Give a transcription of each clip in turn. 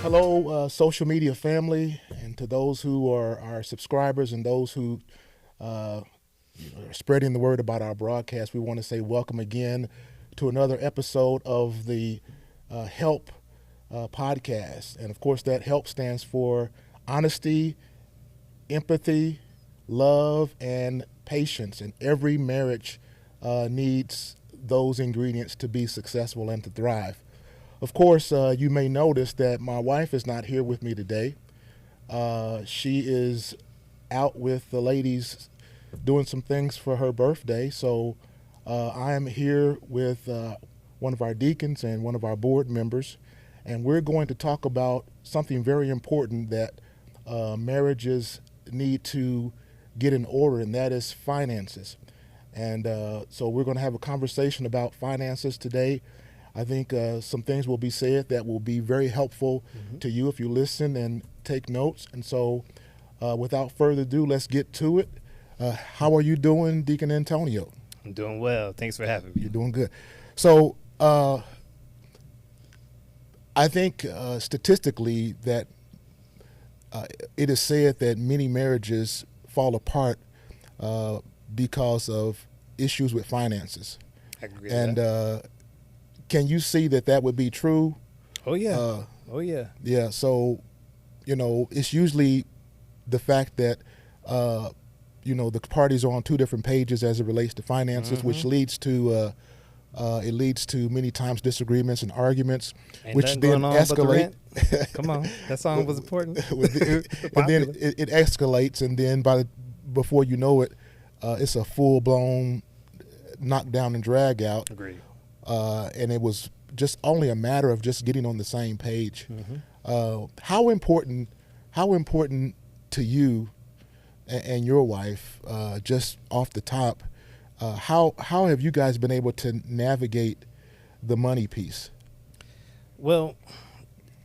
Hello, social media family, and to those who are our subscribers and those who are spreading the word about our broadcast, we want to say welcome again to another episode of the HELP podcast. And of course, that HELP stands for honesty, empathy, love, and patience. And every marriage needs those ingredients to be successful and to thrive. Of course, you may notice that my wife is not here with me today. She is out with the ladies doing some things for her birthday. So I am here with one of our deacons and one of our board members, and we're going to talk about something very important that marriages need to get in order, and that is finances. And so we're going to have a conversation about finances today. I think some things will be said that will be very helpful to you if you listen and take notes. And so without further ado, let's get to it. How are you doing, Deacon Antonio? I'm doing well. Thanks for having me. You're doing good. So I think statistically that it is said that many marriages fall apart because of issues with finances. I agree with that. Can you see that would be true? Oh, yeah. Yeah. So, it's usually the fact that, the parties are on two different pages as it relates to finances, which leads to many times disagreements and arguments, Ain't which then escalate. Come on, that song was important. And then it escalates, and then before you know it, it's a full-blown knockdown and drag out. Agreed. And it was just only a matter of just getting on the same page. How important to you and your wife, just off the top, how have you guys been able to navigate the money piece? Well,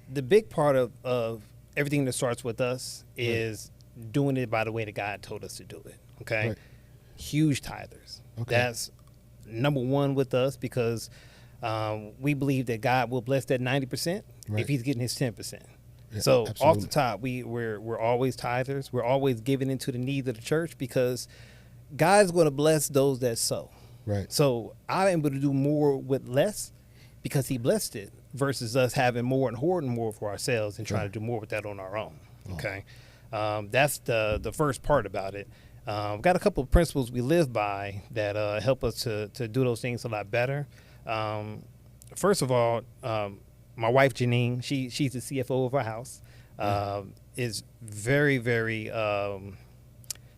the big part of everything that starts with us is doing it by the way that God told us to do it. Okay. Right. Huge tithers. Okay. That's number one with us because we believe that God will bless that 90% if he's getting his 10%. Yeah, so absolutely. Off the top, we're always tithers. We're always giving into the needs of the church because God's going to bless those that sow. Right. So I'm able to do more with less because he blessed it versus us having more and hoarding more for ourselves and trying to do more with that on our own. Okay. That's the first part about it. We've got a couple of principles we live by that help us to do those things a lot better. First of all, my wife, Janine, she's the CFO of our house, is very, very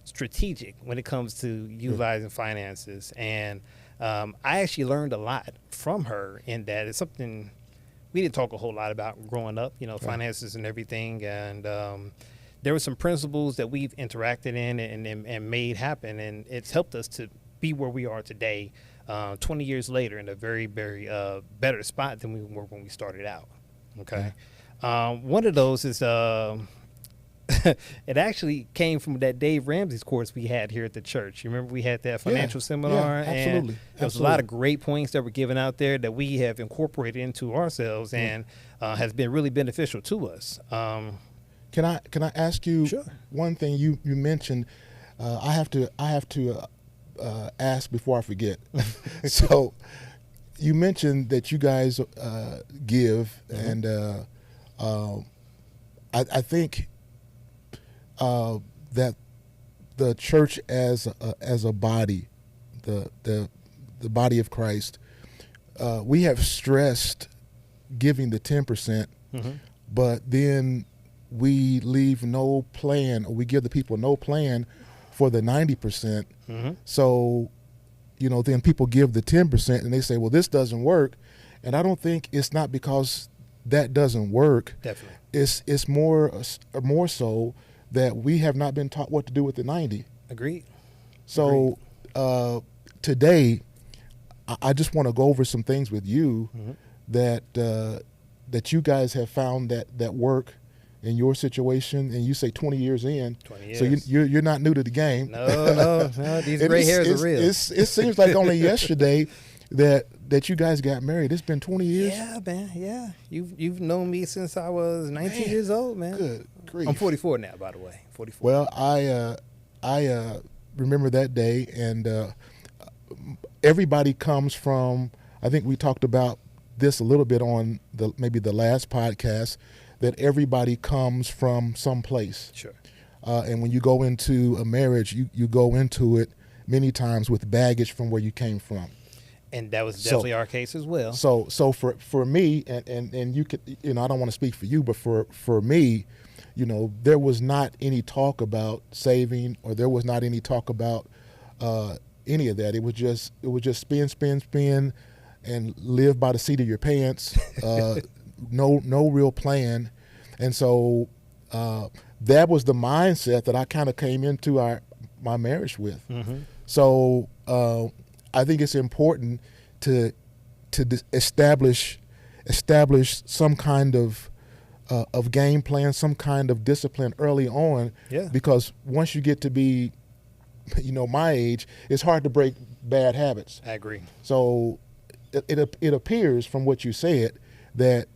strategic when it comes to utilizing finances. And I actually learned a lot from her in that it's something we didn't talk a whole lot about growing up, finances and everything. And there were some principles that we've interacted in and made happen, and it's helped us to be where we are today, 20 years later, in a very, very better spot than we were when we started out. Okay. One of those is it actually came from that Dave Ramsey's course we had here at the church. You remember we had that financial seminar? Yeah, absolutely. And there was a lot of great points that were given out there that we have incorporated into ourselves and has been really beneficial to us. Can I ask you Sure. one thing you mentioned? I have to ask before I forget. So you mentioned that you guys give, and I think that the church as a body, the body of Christ, we have stressed giving the 10%, but then we leave no plan, or we give the people no plan for the 90%. So, then people give the 10% and they say, well, this doesn't work. And I don't think it's not because that doesn't work. Definitely. It's more so that we have not been taught what to do with the 90. Agreed. So today, I just want to go over some things with you that you guys have found that work in your situation, and you say 20 years in. 20 years. So you're not new to the game. No, these gray hairs are real. It seems like only yesterday that you guys got married. It's been 20 years. Yeah, man. Yeah, you've known me since I was 19 years old, man. Good grief. I'm 44 now, by the way. 44. Well, I remember that day, and everybody comes from. I think we talked about this a little bit on maybe the last podcast, that everybody comes from some place. Sure. And when you go into a marriage, you go into it many times with baggage from where you came from. And that was definitely our case as well. So for me, and you could, I don't want to speak for you, but for me, there was not any talk about saving, or there was not any talk about any of that. It was just spend, and live by the seat of your pants. No real plan, and so that was the mindset that I kind of came into my marriage with. Mm-hmm. So I think it's important to establish some kind of game plan, some kind of discipline early on. Yeah. Because once you get to be, my age, it's hard to break bad habits. I agree. So it appears from what you said that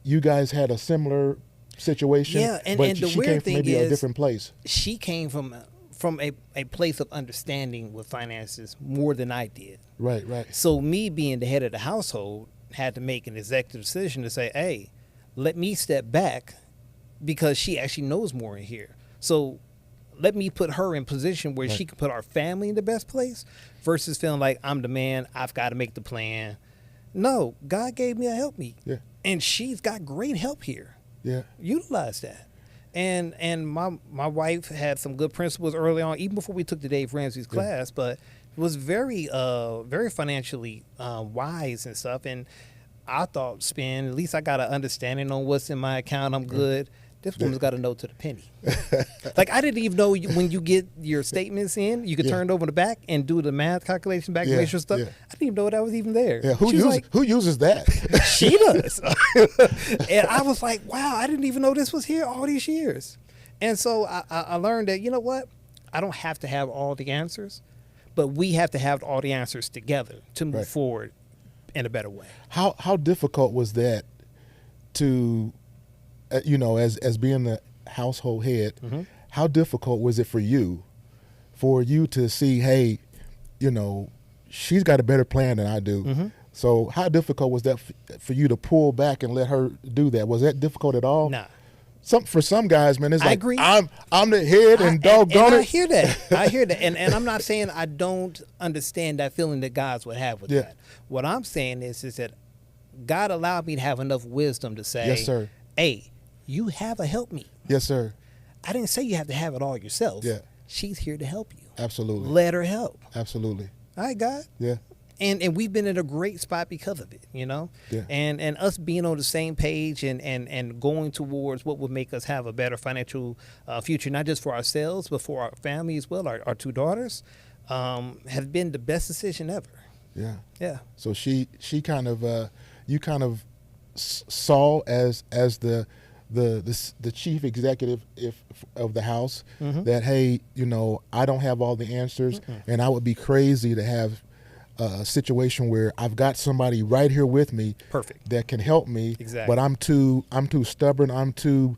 you guys had a similar situation. Yeah, and but the she weird came from thing maybe is a different place. She came from a place of understanding with finances more than I did. Right. So me being the head of the household had to make an executive decision to say, hey, let me step back, because she actually knows more in here. So let me put her in position where Right. she can put our family in the best place, versus feeling like I'm the man, I've got to make the plan. No, God gave me a helpmeet. Yeah. And she's got great help here. Yeah. Utilize that. And my wife had some good principles early on, even before we took the Dave Ramsey's class, but was very financially wise and stuff. And I thought, at least I got an understanding on what's in my account. I'm good. This woman's got to know to the penny. Like, I didn't even know when you get your statements in, you could turn it over the back and do the math calculation back and make sure stuff. Yeah. I didn't even know that was even there. Yeah. Who uses that? She does. And I was like, wow, I didn't even know this was here all these years. And so I learned that, you know what? I don't have to have all the answers, but we have to have all the answers together to move forward in a better way. How difficult was that to, as being the household head, Mm-hmm. how difficult was it for you to see, hey, she's got a better plan than I do. Mm-hmm. So how difficult was that for you to pull back and let her do that? Was that difficult at all? Nah. For some guys, man, it's I like, agree. I'm the head and doggone it. I hear that. And I'm not saying I don't understand that feeling that guys would have with that. What I'm saying is that God allowed me to have enough wisdom to say, Yes, sir. Hey, you have a helpmeet. Yes, sir. I didn't say you have to have it all yourself. Yeah. She's here to help you. Absolutely. Let her help. Absolutely. All right, God. Yeah. And we've been in a great spot because of it, Yeah. and us being on the same page and going towards what would make us have a better financial future, not just for ourselves, but for our family as well, our two daughters, have been the best decision ever. Yeah. Yeah. So she kind of you kind of saw as the chief executive of the house, Mm-hmm. that, hey, I don't have all the answers, and I would be crazy to have a situation where I've got somebody right here with me, Perfect, that can help me. Exactly. But I'm too stubborn, I'm too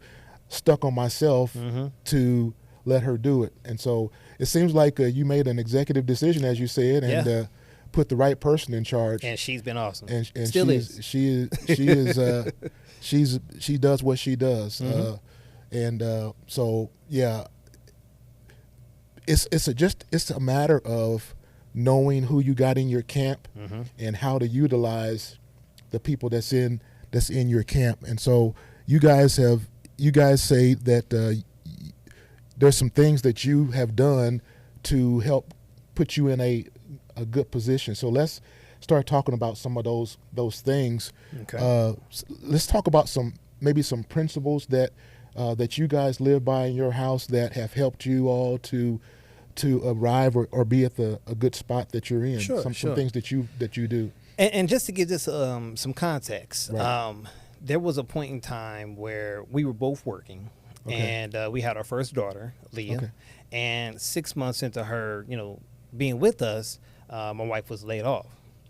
stuck on myself Mm-hmm. to let her do it. And so it seems like you made an executive decision, as you said, and put the right person in charge. and she's been awesome. And Still she does what she does. Mm-hmm. So yeah, it's a matter of knowing who you got in your camp, Mm-hmm. and how to utilize the people that's in your camp. And so you guys say that there's some things that you have done to help put you in a good position. So let's start talking about some of those things. Okay. Let's talk about some principles that you guys live by in your house that have helped you all to arrive or be at a good spot that you're in. Sure. Some things that you do. And just to give this some context, Right. there was a point in time where we were both working, and we had our first daughter, Leah, Okay. and 6 months into her, being with us, my wife was laid off.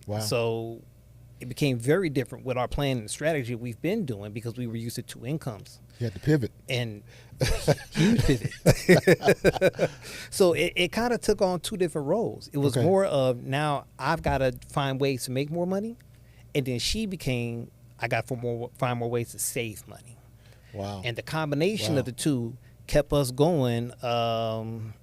Wow. So it became very different with our plan and strategy we've been doing because we were used to 2 incomes. You had to pivot. And huge pivot. So it kind of took on 2 different roles. It was more of, now I've got to find ways to make more money. And then she became, I got to find more ways to save money. Wow. And the combination of the 2 kept us going almost,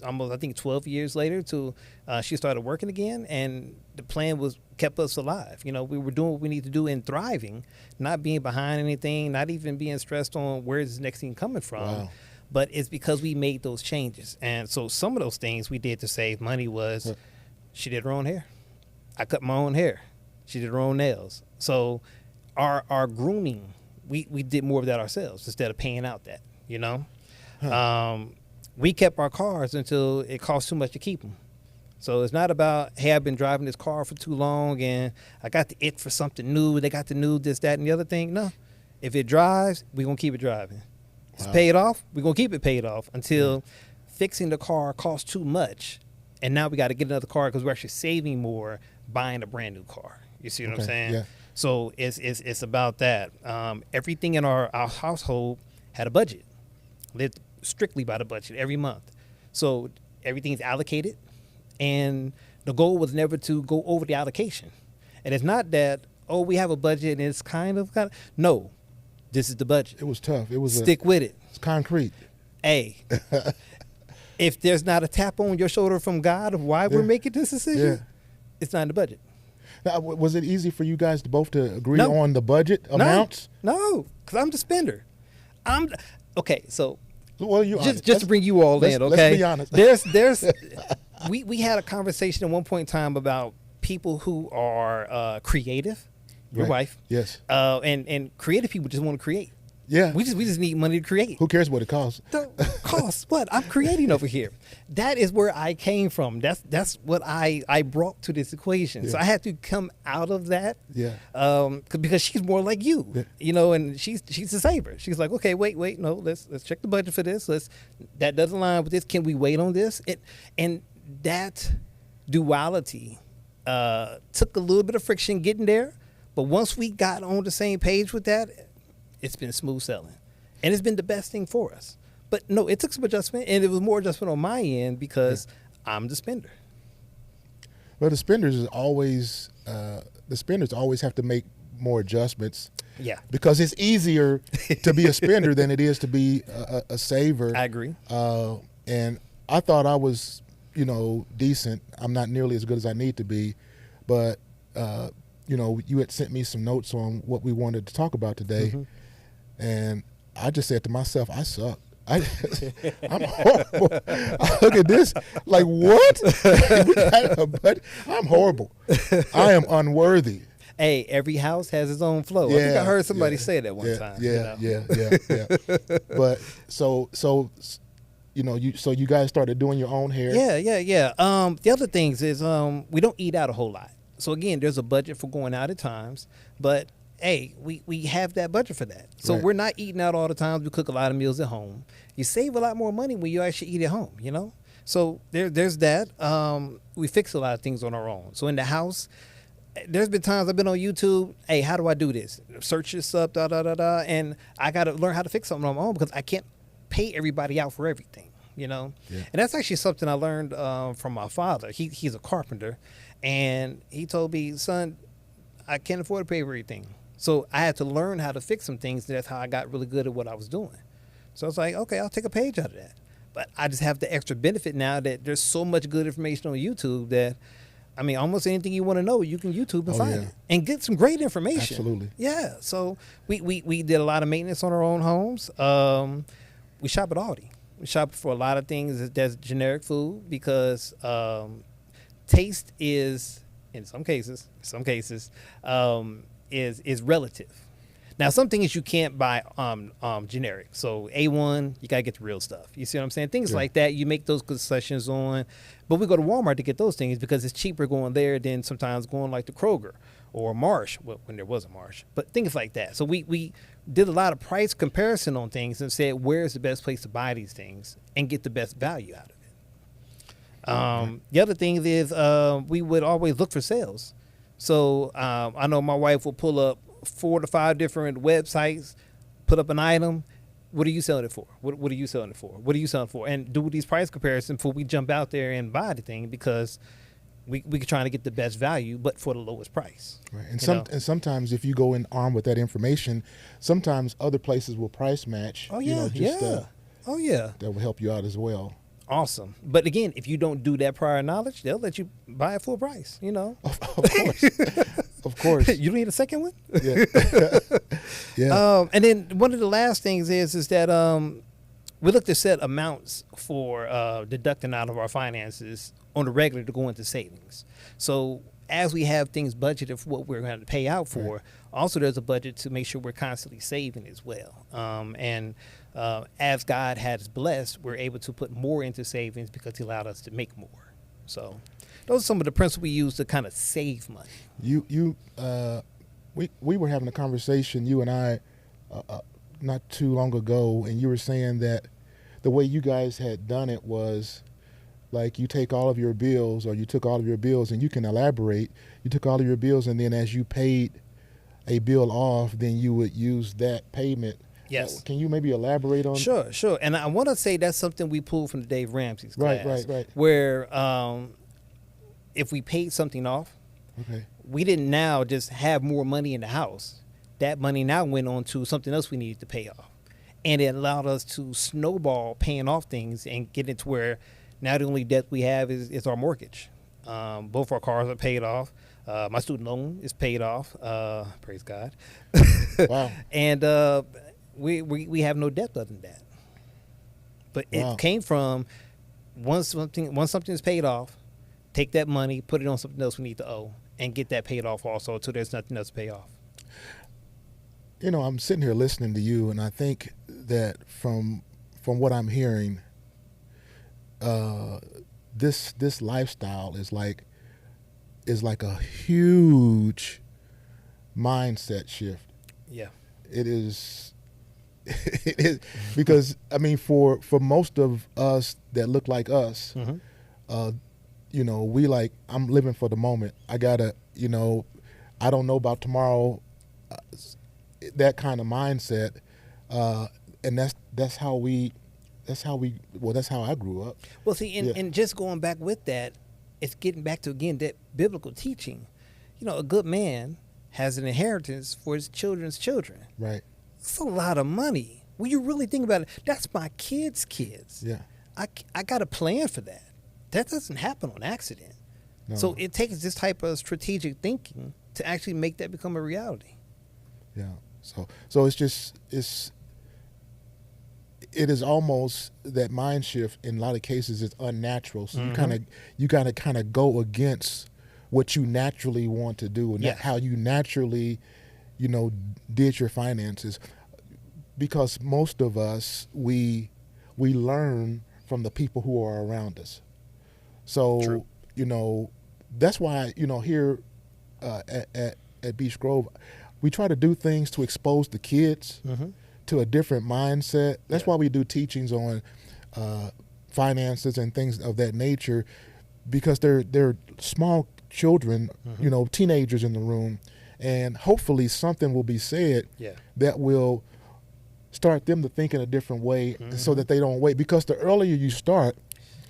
I think, 12 years later to she started working again. And the plan kept us alive. You know, we were doing what we need to do and thriving, not being behind anything, not even being stressed on where's the next thing coming from. Wow. But it's because we made those changes. And so some of those things we did to save money was she did her own hair. I cut my own hair. She did her own nails. So our grooming, we did more of that ourselves instead of paying out that, you know. We kept our cars until it cost too much to keep them. So it's not about, hey, I've been driving this car for too long and I got the it for something new. They got the new this, that, and the other thing. No. If it drives, we're going to keep it driving. It's paid off, we're going to keep it paid off until fixing the car costs too much. And now we got to get another car because we're actually saving more buying a brand new car. You see what I'm saying? Yeah. So it's about that. Everything in our household had a budget. Lived strictly by the budget every month. So everything's allocated. And the goal was never to go over the allocation. And it's not that, oh, we have a budget and it's kind of. No, this is the budget. It was tough. It was Stick with it. It's concrete. Hey, if there's not a tap on your shoulder from God of why we're making this decision, it's not in the budget. Now, was it easy for you guys to both to agree on the budget amounts? No, because I'm the spender. Okay, so well, you just to bring you all in, okay? Let's be honest. There's we had a conversation at one point in time about people who are creative. Your wife, yes, and creative people just want to create. Yeah, we just need money to create. Who cares what it costs? Costs what? I'm creating over here. That is where I came from. That's what I brought to this equation. Yeah. So I had to come out of that. Yeah. Because she's more like you, yeah. You know, and she's a saver. She's like, okay, wait, no, let's check the budget for this. That doesn't align with this. Can we wait on this? And that duality took a little bit of friction getting there, but once we got on the same page with that, it's been smooth sailing, and it's been the best thing for us. But no, it took some adjustment, and it was more adjustment on my end because I'm the spender. Well, the spenders always have to make more adjustments. Yeah, because it's easier to be a spender than it is to be a saver. I agree. And I thought I was, decent. I'm not nearly as good as I need to be, but you had sent me some notes on what we wanted to talk about today. Mm-hmm. And I just said to myself, I suck. I'm horrible. I look at this like, what? I'm horrible. I am unworthy. Hey, every house has its own flow. I think I heard somebody say that one time. Yeah. But so you guys started doing your own hair. Yeah. The other things is we don't eat out a whole lot. So again, there's a budget for going out at times, but hey, we have that budget for that. So we're not eating out all the time. We cook a lot of meals at home. You save a lot more money when you actually eat at home, So there's that. We fix a lot of things on our own. So in the house, there's been times I've been on YouTube, hey, how do I do this? Search this up, and I got to learn how to fix something on my own because I can't pay everybody out for everything, And that's actually something I learned from my father. He's a carpenter, and he told me, son, I can't afford to pay for everything. So I had to learn how to fix some things, and that's how I got really good at what I was doing. So I was like, okay, I'll take a page out of that. But I just have the extra benefit now that there's so much good information on YouTube that, almost anything you want to know, you can YouTube and find it and get some great information. Absolutely. Yeah. So we did a lot of maintenance on our own homes. We shop at Aldi. We shop for a lot of things that's generic food because taste is, in some cases, is relative. Now, some things you can't buy generic. So A1, you gotta get the real stuff. You see what I'm saying? Things like that, you make those concessions on. But we go to Walmart to get those things because it's cheaper going there than sometimes going like to Kroger or Marsh, when there was a Marsh. But things like that. So we did a lot of price comparison on things and said, where's the best place to buy these things and get the best value out of The other thing is we would always look for sales. So I know my wife will pull up 4 to 5 different websites, put up an item. What are you selling it for? What are you selling it for? What are you selling it for? And do these price comparisons before we jump out there and buy the thing, because we trying to get the best value, but for the lowest price. Right. And sometimes if you go in armed with that information, sometimes other places will price match. Oh yeah, That will help you out as well. Awesome. But again, if you don't do that prior knowledge, they'll let you buy it full price, Of course. Of course. You don't need a second one? Yeah. Yeah. And then one of the last things is that we look to set amounts for deducting out of our finances on the regular to go into savings. So as we have things budgeted for what we're going to pay out for, Right. also there's a budget to make sure we're constantly saving as well. As God has blessed, we're able to put more into savings because He allowed us to make more. So those are some of the principles we use to kind of save money. We were having a conversation, you and I, not too long ago, and you were saying that the way you guys had done it was like you take all of your bills, or you took all of your bills, and you can elaborate. You took all of your bills, and then as you paid a bill off, then you would use that payment. Yes. Can you maybe elaborate on? Sure. And I want to say that's something we pulled from the Dave Ramsey's class. Right. Where if we paid something off, Okay. we didn't now just have more money in the house. That money now went on to something else we needed to pay off. And it allowed us to snowball paying off things and get it to where now the only debt we have is our mortgage. Both our cars are paid off. My student loan is paid off. Praise God. Wow. And we have no debt other than that. But Wow. it came from once something is paid off, take that money, put it on something else we need to owe, and get that paid off also until there's nothing else to pay off. I'm sitting here listening to you, and I think that from what I'm hearing, this lifestyle is like a huge mindset shift. Yeah. It is. It is, because I mean, for most of us that look like us, we like, I'm living for the moment. I gotta, I don't know about tomorrow. That kind of mindset, and that's how I grew up. Well, see, and just going back with that, it's getting back to, again, that biblical teaching. A good man has an inheritance for his children's children. Right. That's a lot of money. When you really think about it, that's my kids' kids. Yeah. I got a plan for that. That doesn't happen on accident. No. So it takes this type of strategic thinking to actually make that become a reality. Yeah. So it is almost that mind shift in a lot of cases is unnatural. So you gotta kind of go against what you naturally want to do, and how you naturally, did your finances. Because most of us, we learn from the people who are around us. So, True. That's why, here at Beech Grove, we try to do things to expose the kids to a different mindset. That's why we do teachings on finances and things of that nature, because they're small children, teenagers in the room, and hopefully something will be said that will start them to think in a different way, so that they don't wait. Because the earlier you start,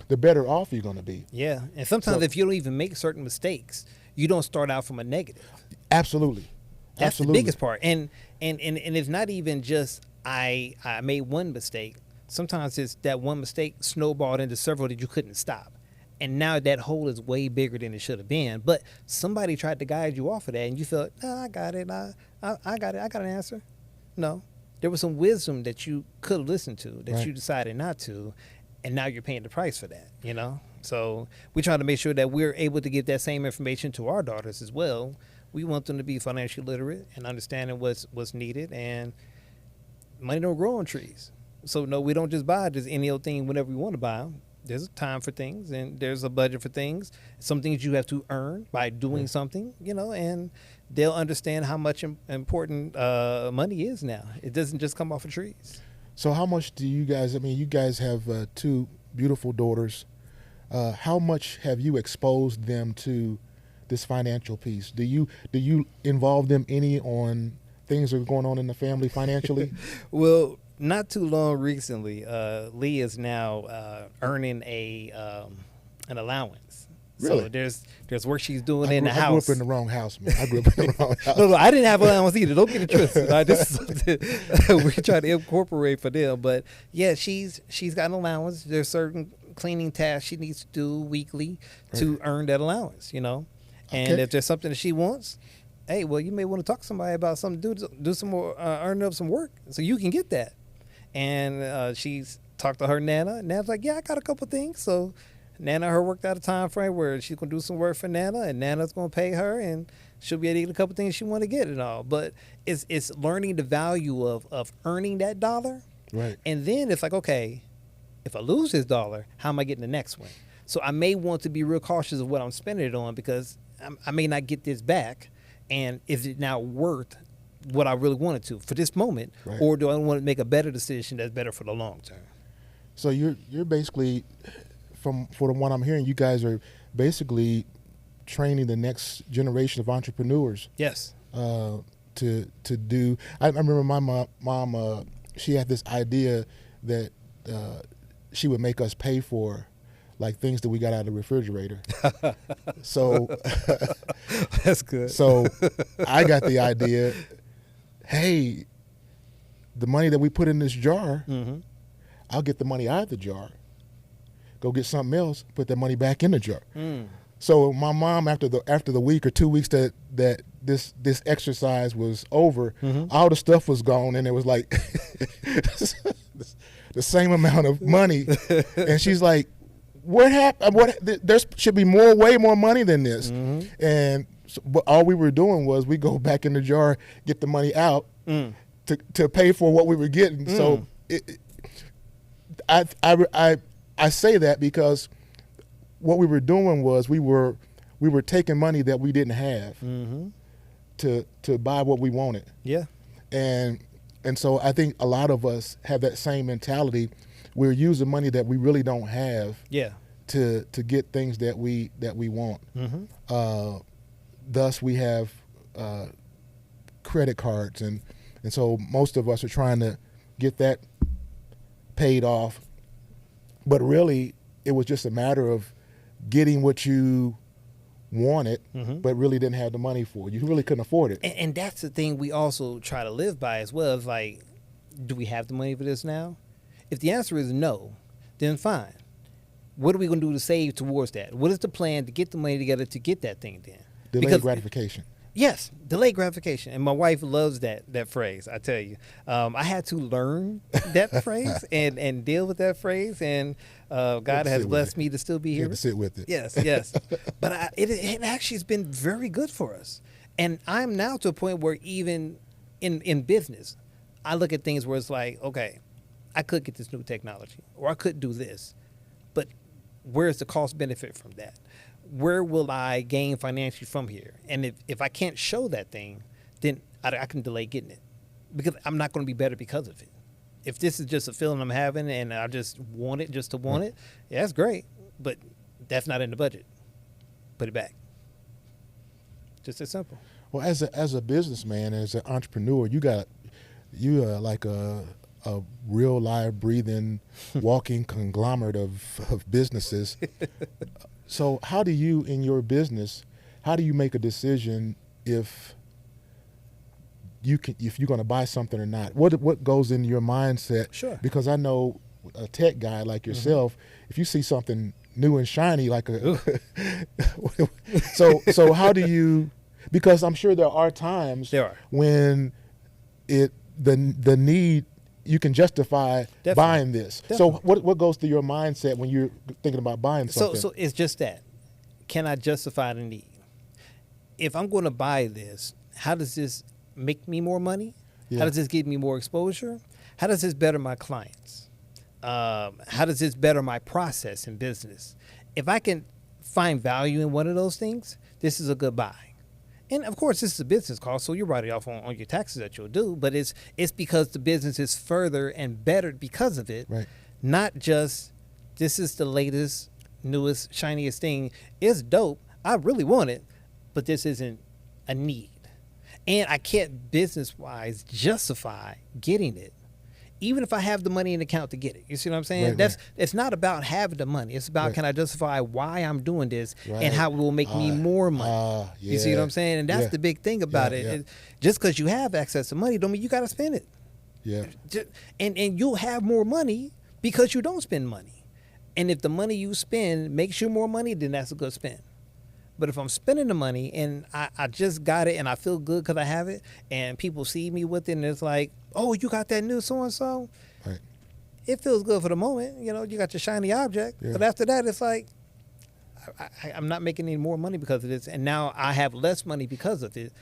the better off you're going to be. Yeah, and sometimes if you don't even make certain mistakes, you don't start out from a negative. Absolutely. That's the biggest part. And it's not even just I made one mistake. Sometimes it's that one mistake snowballed into several that you couldn't stop. And now that hole is way bigger than it should have been. But somebody tried to guide you off of that, and you felt, no, I got it. I got it. I got an answer. No. There was some wisdom that you could have listened to that you decided not to, and now you're paying the price for that, So we try to make sure that we're able to give that same information to our daughters as well. We want them to be financially literate and understanding what's needed, and money don't grow on trees. So no, we don't just buy just any old thing whenever we want to buy them. There's a time for things, and there's a budget for things. Some things you have to earn by doing something, and they'll understand how much important money is now. It doesn't just come off of trees. So how much do you guys, you guys have 2 beautiful daughters. how much have you exposed them to this financial piece? Do you involve them any on things that are going on in the family financially? Well, not too long recently, Lee is now earning an allowance. Really? So there's work she's doing in the I grew house. up in the wrong house, man. I grew up in the wrong house. No, I didn't have allowance either. Don't get it twisted. This is something we try to incorporate for them. But yeah, she's got an allowance. There's certain cleaning tasks she needs to do weekly to earn that allowance, And Okay. if there's something that she wants, hey, well, you may want to talk to somebody about something, do some more, earn up some work so you can get that. And she's talked to her Nana. Nana's like, yeah, I got a couple things. So Nana, her worked out a time frame where she's going to do some work for Nana, and Nana's going to pay her, and she'll be able to get a couple things she want to get and all. But it's learning the value of earning that dollar. Right. And then it's like, okay, if I lose this dollar, how am I getting the next one? So I may want to be real cautious of what I'm spending it on because I may not get this back. And is it now worth what I really wanted to for this moment? Right. Or do I want to make a better decision that's better for the long term? So you're basically, for the one I'm hearing, you guys are basically training the next generation of entrepreneurs. Yes. To do. I remember my mom. She had this idea that she would make us pay for like things that we got out of the refrigerator. So That's good. So I got the idea, hey, the money that we put in this jar, I'll get the money out of the jar, go get something else, put that money back in the jar. So my mom, after the week or 2 weeks that this exercise was over, all the stuff was gone, and it was like the same amount of money. And she's like, what happened? There should be way more money than this. And so, but all we were doing was we go back in the jar, get the money out to pay for what we were getting. So I say that because what we were doing was we were taking money that we didn't have to buy what we wanted. Yeah. And so I think a lot of us have that same mentality. We're using money that we really don't have. Yeah. To get things that we want. Thus, we have credit cards, and so most of us are trying to get that paid off. But really, it was just a matter of getting what you wanted, but really didn't have the money for. You really couldn't afford it. And that's the thing we also try to live by as well. It's like, do we have the money for this now? If the answer is no, then fine. What are we going to do to save towards that? What is the plan to get the money together to get that thing then? Delayed gratification. Yes, delayed gratification. And my wife loves that phrase, I tell you. I had to learn that phrase and deal with that phrase. And God has blessed me to still be here. To sit with it. Yes. But it actually has been very good for us. And I'm now to a point where even in business, I look at things where it's like, okay, I could get this new technology or I could do this. But where's the cost benefit from that? Where will I gain financially from here? And if I can't show that thing, then I can delay getting it because I'm not going to be better because of it. If this is just a feeling I'm having and I just want it just to want it, yeah, that's great. But that's not in the budget. Put it back. Just as simple. Well, as a businessman, as an entrepreneur, you are like a real live, breathing, walking conglomerate of businesses. So how do you, in your business, how do you make a decision if you're going to buy something or not? What goes into your mindset? Sure. Because I know a tech guy like yourself, if you see something new and shiny like so how do you, because I'm sure there are times when the need, you can justify buying this. Definitely. So what goes through your mindset when you're thinking about buying something? So it's just that. Can I justify the need? If I'm going to buy this, how does this make me more money? Yeah. How does this give me more exposure? How does this better my clients? How does this better my process in business? If I can find value in one of those things, this is a good buy. And of course, this is a business cost, so you write it off on your taxes that you'll do. But it's because the business is further and better because of it, right? Not just this is the latest newest, shiniest thing. It's dope. I really want it, but this isn't a need. And I can't business wise justify getting it, even if I have the money in the account to get it. You see what I'm saying? Right. It's not about having the money. It's about, Right. can I justify why I'm doing this Right. and how it will make me more money. You see what I'm saying? And that's Yeah. the big thing about Yeah, it. yeah. Just because you have access to money don't mean you got to spend it. Yeah. And you'll have more money because you don't spend money. And if the money you spend makes you more money, then that's a good spend. But if I'm spending the money and I just got it and I feel good because I have it, and people see me with it and it's like, oh, you got that new so-and-so? Right. It feels good for the moment. You know, you got your shiny object. Yeah. But after that, it's like, I'm not making any more money because of this. And now I have less money because of it.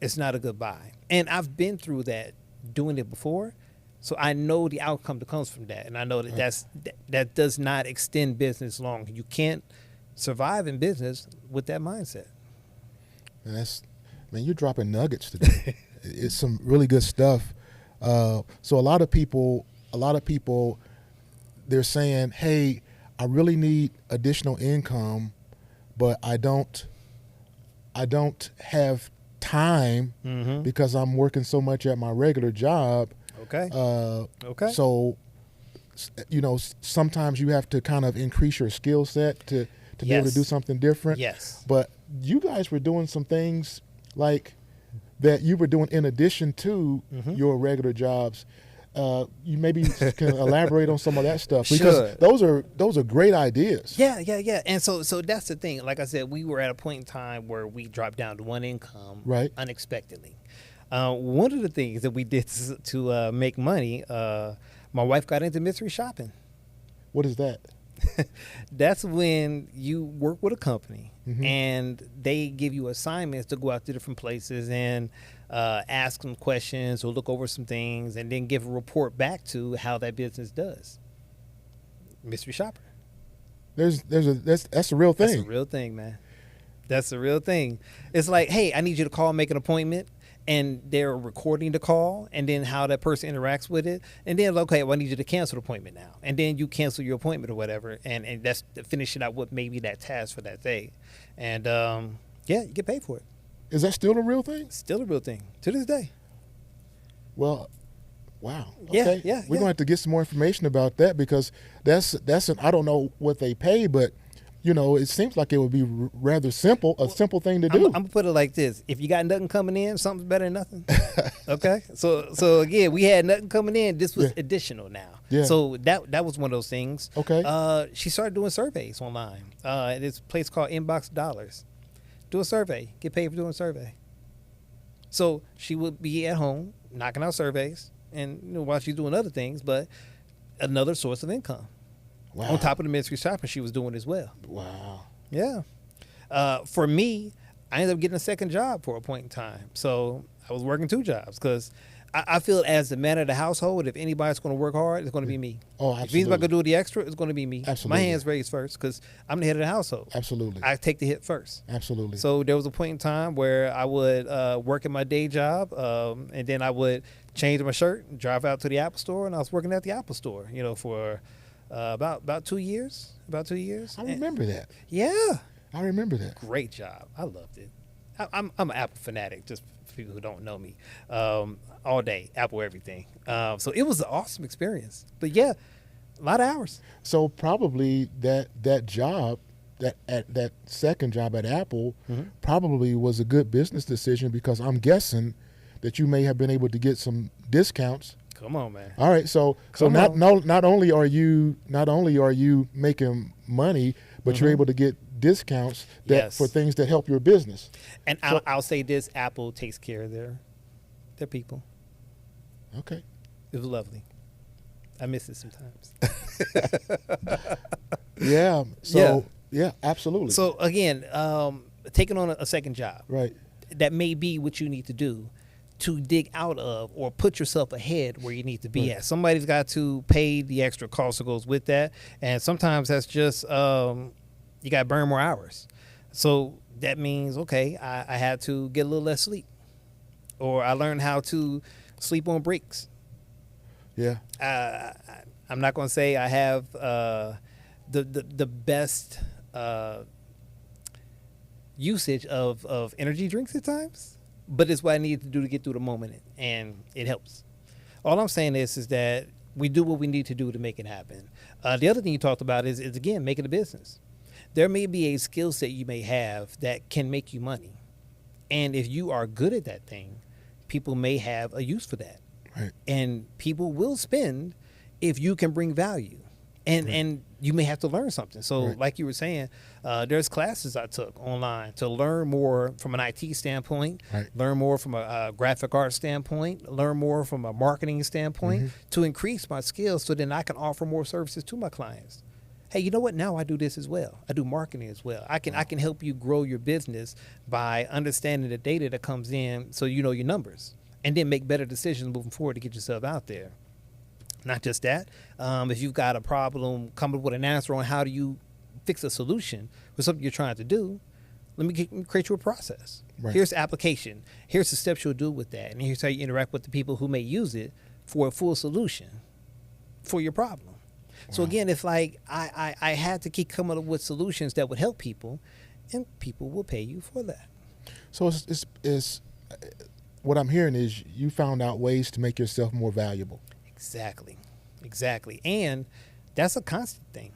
It's not a good buy. And I've been through that doing it before. So I know the outcome that comes from that. And I know that that does not extend business long. You can't survive in business with that mindset. And you're dropping nuggets today. It's some really good stuff. So a lot of people, they're saying, hey, I really need additional income, but I don't have time because I'm working so much at my regular job. Okay. Okay. So, sometimes you have to kind of increase your skill set to be able to do something different. Yes. But you guys were doing some things like that you were doing in addition to your regular jobs. You maybe can elaborate on some of that stuff, because those are great ideas. Yeah. And so that's the thing. Like I said, we were at a point in time where we dropped down to one income unexpectedly. One of the things that we did to make money, my wife got into mystery shopping. What is that? That's when you work with a company and they give you assignments to go out to different places and ask some questions or look over some things and then give a report back to how that business does. Mystery shopper. That's a real thing. That's a real thing, man. That's a real thing. It's like, hey, I need you to call, make an appointment. And they're recording the call and then how that person interacts with it. And then, okay, well, I need you to cancel the appointment now. And then you cancel your appointment or whatever. And that's finishing out what may be that task for that day. And, you get paid for it. Is that still a real thing? Still a real thing to this day. Well, wow. Okay. Yeah. We're going to have to get some more information about that, because that's I don't know what they pay, but it seems like it would be rather simple, simple thing to do. I'm going to put it like this. If you got nothing coming in, something's better than nothing. Okay? So again, we had nothing coming in. This was additional now. Yeah. So that was one of those things. Okay. She started doing surveys online. This place called Inbox Dollars. Do a survey. Get paid for doing a survey. So she would be at home knocking out surveys and while she's doing other things, but another source of income. Wow. On top of the mystery shopping she was doing as well. Wow. Yeah. For me, I ended up getting a second job for a point in time. So I was working two jobs because I feel as the man of the household, if anybody's going to work hard, it's going to be me. Oh, If absolutely. anybody's going to do the extra, it's going to be me. Absolutely. My hands raised first because I'm the head of the household. Absolutely. I take the hit first. Absolutely. So there was a point in time where I would work at my day job, and then I would change my shirt and drive out to the Apple store, and I was working at the Apple store, for about 2 years. About 2 years. I remember that. Yeah. I remember that. Great job. I loved it. I'm an Apple fanatic, just for people who don't know me. All day, Apple everything. So it was an awesome experience. But yeah, a lot of hours. So probably that job, that second job at Apple, probably was a good business decision, because I'm guessing that you may have been able to get some discounts. Come on, man. All right, so not only are you making money, but you're able to get discounts for things that help your business. And So- I'll say this: Apple takes care of their people. Okay. It was lovely. I miss it sometimes. Yeah. So yeah, absolutely. So again, taking on a second job, right. that may be what you need to do to dig out of or put yourself ahead where you need to be at. Somebody's got to pay the extra cost that goes with that. And sometimes that's just, you got to burn more hours. So that means, okay, I had to get a little less sleep, or I learned how to sleep on breaks. Yeah. I'm not going to say I have the best usage of energy drinks at times, but it's what I need to do to get through the moment, and it helps. All I'm saying is that we do what we need to do to make it happen. The other thing you talked about is again, making a business. There may be a skill set you may have that can make you money. And if you are good at that thing, people may have a use for that. Right. And people will spend if you can bring value. And you may have to learn something. So like you were saying, there's classes I took online to learn more from an IT standpoint, learn more from a graphic art standpoint, learn more from a marketing standpoint to increase my skills so then I can offer more services to my clients. Hey, you know what? Now I do this as well. I do marketing as well. I can help you grow your business by understanding the data that comes in so you know your numbers and then make better decisions moving forward to get yourself out there. Not just that, if you've got a problem, come up with an answer on how do you fix a solution for something you're trying to do, let me create you a process. Here's the application. Here's the steps you'll do with that. And here's how you interact with the people who may use it for a full solution for your problem. So again, it's like I had to keep coming up with solutions that would help people, and people will pay you for that. So it's what I'm hearing is you found out ways to make yourself more valuable. Exactly. And that's a constant thing.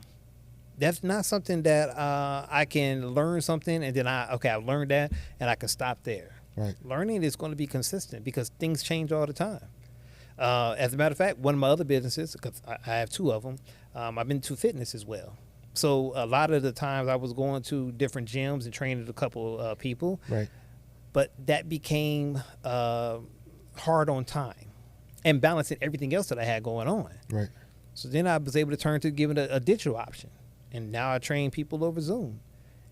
That's not something that I can learn something and then I've learned that and I can stop there. Right. Learning is going to be consistent because things change all the time. As a matter of fact, one of my other businesses, because I have two of them, I've been to fitness as well. So a lot of the times I was going to different gyms and training a couple of people. Right. But that became hard on time and balancing everything else that I had going on. Right. So then I was able to turn to giving a digital option. And now I train people over Zoom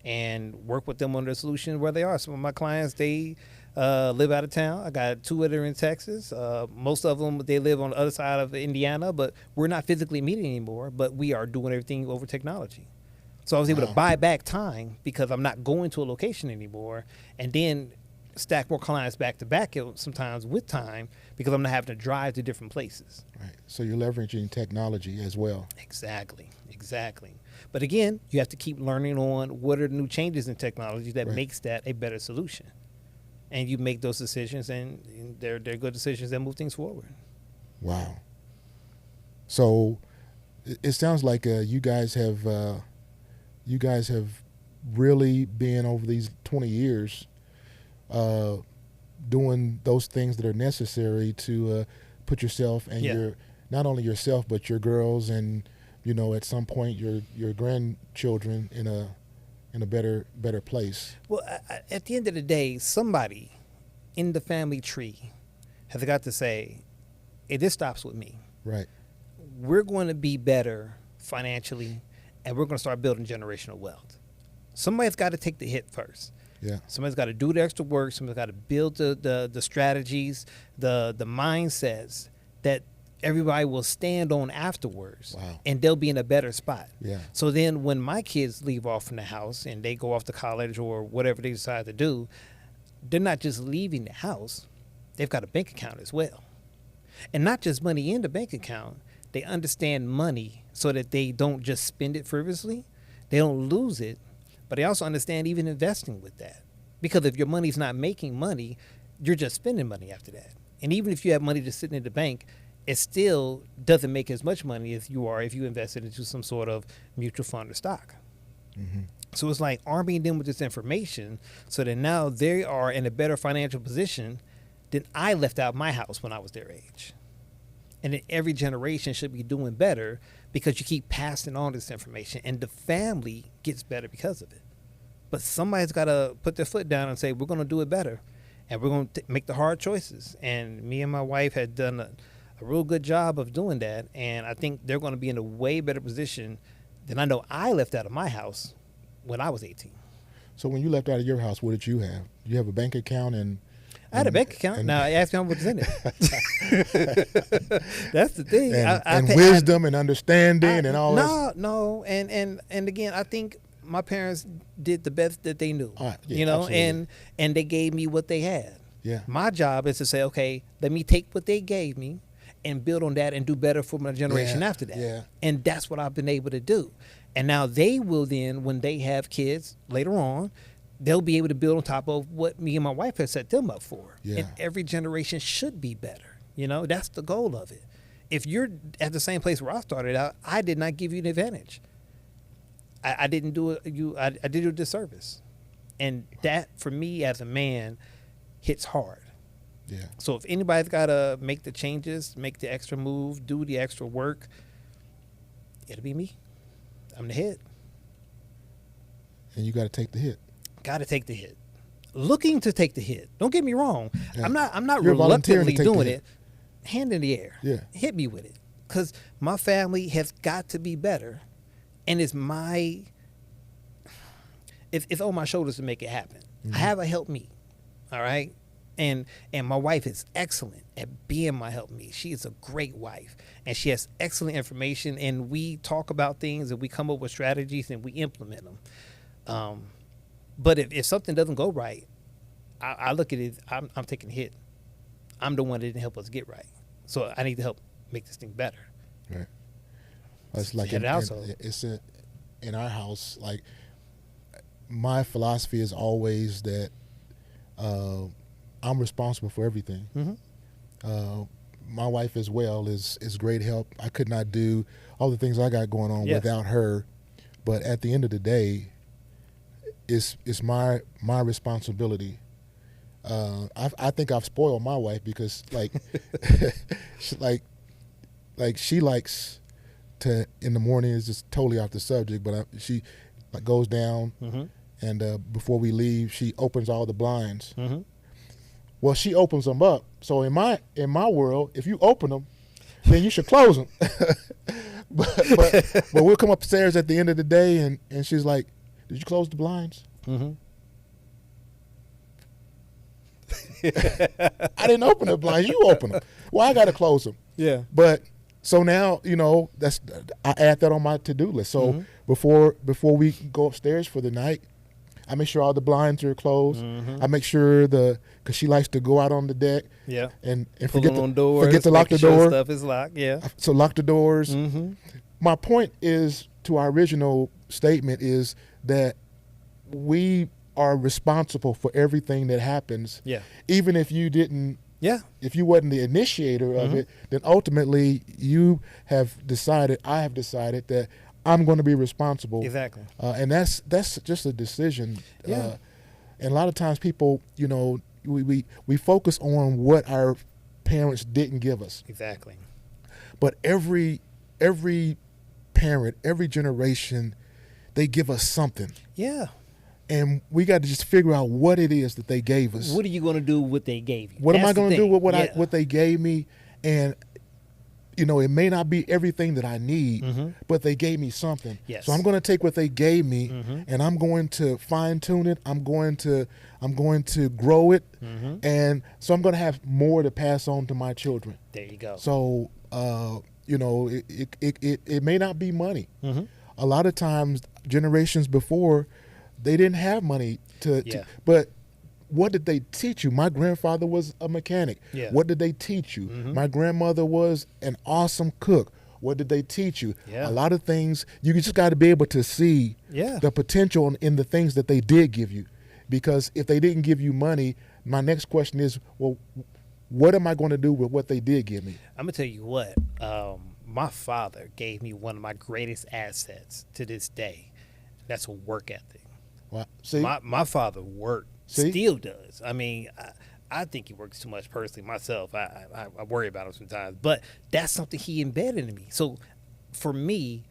and work with them on their solution where they are. Some of my clients, they live out of town. I got two that are in Texas. Most of them, they live on the other side of Indiana, but we're not physically meeting anymore, but we are doing everything over technology. So I was able to buy back time because I'm not going to a location anymore, and then stack more clients back to back sometimes with time because I'm not having to drive to different places. Right. So you're leveraging technology as well. Exactly. But again, you have to keep learning on what are the new changes in technology that makes that a better solution. And you make those decisions, and they're good decisions that move things forward. Wow. So it sounds like you guys have really been over these 20 years doing those things that are necessary to put yourself and your not only yourself but your girls and at some point your grandchildren in a better place. Well, at the end of the day, somebody in the family tree has got to say, "Hey, this stops with me." Right. We're going to be better financially, and we're going to start building generational wealth. Somebody's got to take the hit first. Yeah. Somebody's got to do the extra work. Somebody's got to build the strategies, the mindsets that everybody will stand on afterwards. Wow. And they'll be in a better spot. Yeah. So then when my kids leave off from the house and they go off to college or whatever they decide to do, they're not just leaving the house. They've got a bank account as well. And not just money in the bank account. They understand money so that they don't just spend it frivolously. They don't lose it. But they also understand even investing with that. Because if your money's not making money, you're just spending money after that. And even if you have money just sitting in the bank, it still doesn't make as much money as you are if you invest it into some sort of mutual fund or stock. Mm-hmm. So it's like arming them with this information so that now they are in a better financial position than I left out my house when I was their age. And then every generation should be doing better because you keep passing on this information and the family gets better because of it. But somebody's got to put their foot down and say, we're going to do it better. And we're going to make the hard choices. And me and my wife had done a real good job of doing that. And I think they're going to be in a way better position than I know I left out of my house when I was 18. So when you left out of your house, what did you have? You have a bank account and... I had a bank account. Now, ask me what's in it. That's the thing. And wisdom and understanding and all that. No. And again, I think my parents did the best that they knew. Yeah, and they gave me what they had. Yeah. My job is to say, okay, let me take what they gave me and build on that and do better for my generation after that. Yeah. And that's what I've been able to do. And now they will then, when they have kids later on, they'll be able to build on top of what me and my wife have set them up for. Yeah. And every generation should be better. You know, that's the goal of it. If you're at the same place where I started out, I did not give you an advantage. I didn't do it. I did you a disservice. And that, for me as a man, hits hard. Yeah. So if anybody's got to make the changes, make the extra move, do the extra work, it'll be me. I'm the head. And you got to take the hit. Got to take the hit. Looking to take the hit. Don't get me wrong. Yeah. I'm not You're reluctantly volunteering to take doing the it. Hand in the air. Yeah. Hit me with it. Because my family has got to be better. And it's my... It's on my shoulders to make it happen. Mm-hmm. I have a help me. All right? And my wife is excellent at being my help me. She is a great wife. And she has excellent information. And we talk about things and we come up with strategies and we implement them. But if something doesn't go right, I look at it, I'm taking a hit. I'm the one that didn't help us get right. So I need to help make this thing better. Right. It's like in our house, like my philosophy is always that I'm responsible for everything. Mm-hmm. My wife as well is great help. I could not do all the things I got going on without her. But at the end of the day, it's my responsibility. I think I've spoiled my wife because like she likes to in the morning, is just totally off the subject, but she like goes down Mm-hmm. and before we leave she opens all the blinds. Mm-hmm. Well, she opens them up. So in my world, if you open them, then you should close them. but we'll come upstairs at the end of the day and she's like, "Did you close the blinds?" Mm-hmm. I didn't open the blinds. You open them. Well, I got to close them. Yeah. But so now, I add that on my to-do list. So Mm-hmm. before we go upstairs for the night, I make sure all the blinds are closed. Mm-hmm. I make sure because she likes to go out on the deck. Yeah. And Pulling on doors, forget to lock the making sure door. stuff is locked. Yeah. So lock the doors. Mm-hmm. My point is, to our original statement, is that we are responsible for everything that happens. Yeah. Even if you didn't, Yeah. if you wasn't the initiator of Mm-hmm. it, then ultimately I have decided that I'm going to be responsible. Exactly. And that's just a decision. Yeah. And a lot of times people, we focus on what our parents didn't give us. Exactly. But every parent, every generation, they give us something. Yeah. And we got to just figure out what it is that they gave us. What are you going to do with what they gave you? What am I That's the going to do thing. with Yeah. what they gave me? And it may not be everything that I need, Mm-hmm. but they gave me something. Yes. So I'm going to take what they gave me, Mm-hmm. and I'm going to fine tune it. I'm going to grow it, Mm-hmm. and so I'm going to have more to pass on to my children. There you go. So it may not be money. Mm-hmm. A lot of times, generations before, they didn't have money but what did they teach you? My grandfather was a mechanic. Yeah. What did they teach you? Mm-hmm. My grandmother was an awesome cook. What did they teach you? Yeah. A lot of things, you just got to be able to see Yeah. the potential in the things that they did give you. Because if they didn't give you money, my next question is, well, what am I going to do with what they did give me? I'm going to tell you what. My father gave me one of my greatest assets to this day. That's a work ethic. Well, see, My father worked, See? still does. I mean, I think he works too much personally myself. I worry about him sometimes. But that's something he embedded in me. So for me,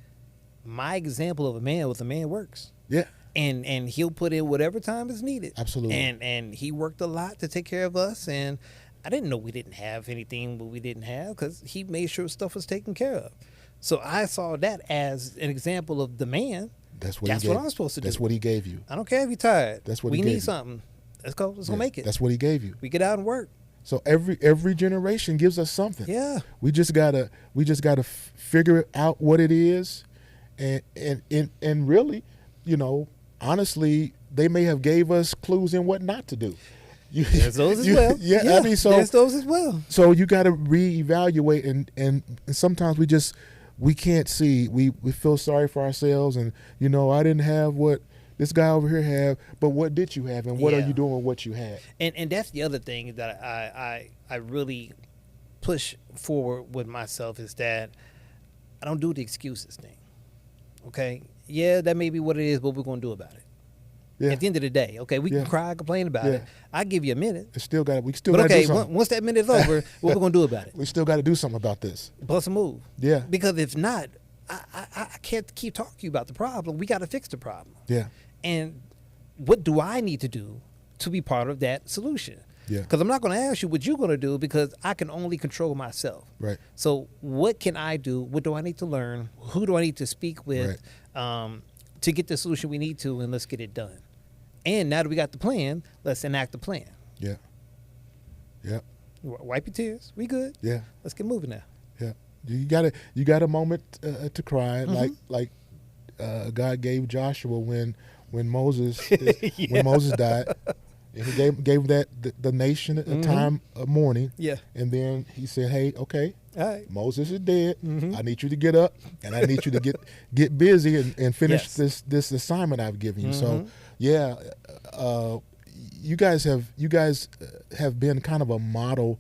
my example of a man with a man works. yeah, And he'll put in whatever time is needed. Absolutely. And he worked a lot to take care of us. And I didn't know we didn't have anything we didn't have because he made sure stuff was taken care of. So I saw that as an example of the man. that's what I'm supposed to do. That's what he gave you. I don't care if you're tired. That's what we he need gave you. something. Let's go. Let's go Yeah, make it. That's what he gave you. We get out and work. So every generation gives us something. Yeah. We just gotta figure out what it is, and really, honestly, they may have gave us clues in what not to do. There's those as well. Yeah, I mean, so there's those as well. So you got to reevaluate, and sometimes we we can't see. We feel sorry for ourselves, and I didn't have what this guy over here had, but what did you have, and what are you doing with what you had? And that's the other thing that I really push forward with myself is that I don't do the excuses thing. Okay, yeah, that may be what it is, but we're gonna do about it. Yeah. At the end of the day, okay, we can cry, complain about it. I give you a minute. We still got to do something. Once that minute is over, what we're gonna do about it? We still got to do something about this. Bust a move. Yeah. Because if not, I can't keep talking to you about the problem. We got to fix the problem. Yeah. And what do I need to do to be part of that solution? Yeah. Because I'm not going to ask you what you're going to do because I can only control myself. Right. So what can I do? What do I need to learn? Who do I need to speak with to get the solution we need to, and let's get it done. And now that we got the plan, let's enact the plan. Yeah. Yeah. Wipe your tears. We good. Yeah. Let's get moving now. Yeah. You got a moment to cry, like God gave Joshua when Moses when Moses died. And he gave the nation a time of mourning. Yeah. And then he said, "Hey, okay, all right, Moses is dead. I need you to get up, and I need you to get busy and finish this assignment I've given you." So, yeah, you guys have been kind of a model,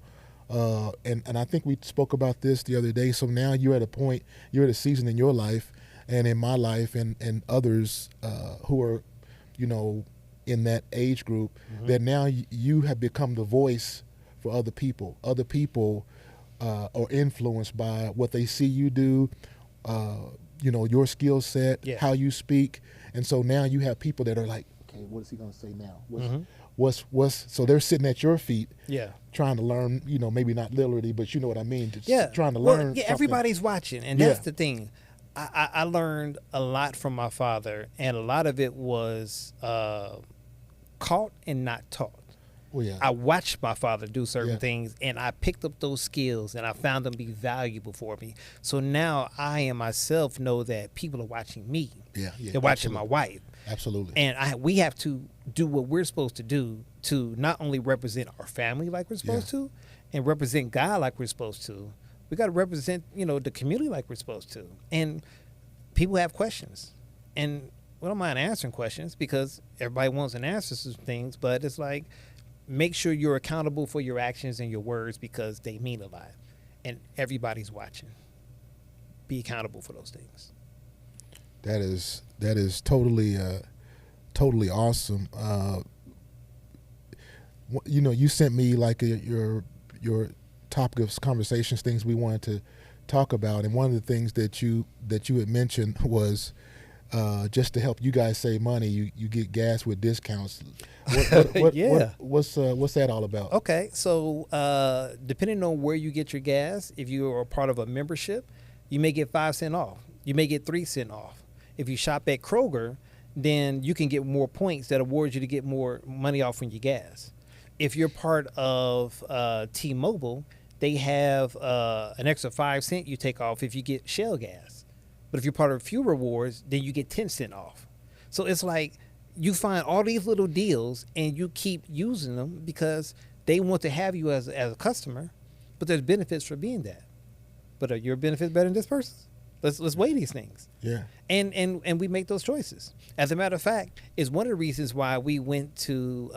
and I think we spoke about this the other day. So now you're at a season in your life and in my life and others who are, in that age group, that now you have become the voice for other people. Other people are influenced by what they see you do, your skill set, how you speak. And so now you have people that are like, okay, what is he going to say now? So they're sitting at your feet, trying to learn, maybe not literally, but you know what I mean? Just trying to learn. Yeah, everybody's watching. And that's the thing. I learned a lot from my father, and a lot of it was caught and not taught. Oh, yeah. I watched my father do certain things, and I picked up those skills, and I found them to be valuable for me. So now I and myself know that people are watching me. Yeah, They're watching my wife. Absolutely. And we have to do what we're supposed to do to not only represent our family like we're supposed to, and represent God like we're supposed to. We got to represent, the community like we're supposed to. And people have questions. And we don't mind answering questions because everybody wants an answer to things, but it's like, make sure you're accountable for your actions and your words because they mean a lot. And everybody's watching. Be accountable for those things. That is totally awesome. You sent me like your topic of conversations, things we wanted to talk about, and one of the things that you had mentioned was just to help you guys save money, you get gas with discounts. What's that all about? Okay, so depending on where you get your gas, if you are a part of a membership, you may get 5 cents off. You may get 3 cents off. If you shop at Kroger, then you can get more points that award you to get more money off on your gas. If you're part of T-Mobile, they have an extra 5 cents you take off if you get Shell gas. But if you're part of Fuel Rewards, then you get 10 cents off. So it's like you find all these little deals and you keep using them because they want to have you as a customer, but there's benefits for being that. But are your benefits better than this person's? Let's weigh these things. Yeah. And we make those choices. As a matter of fact, it's one of the reasons why we went to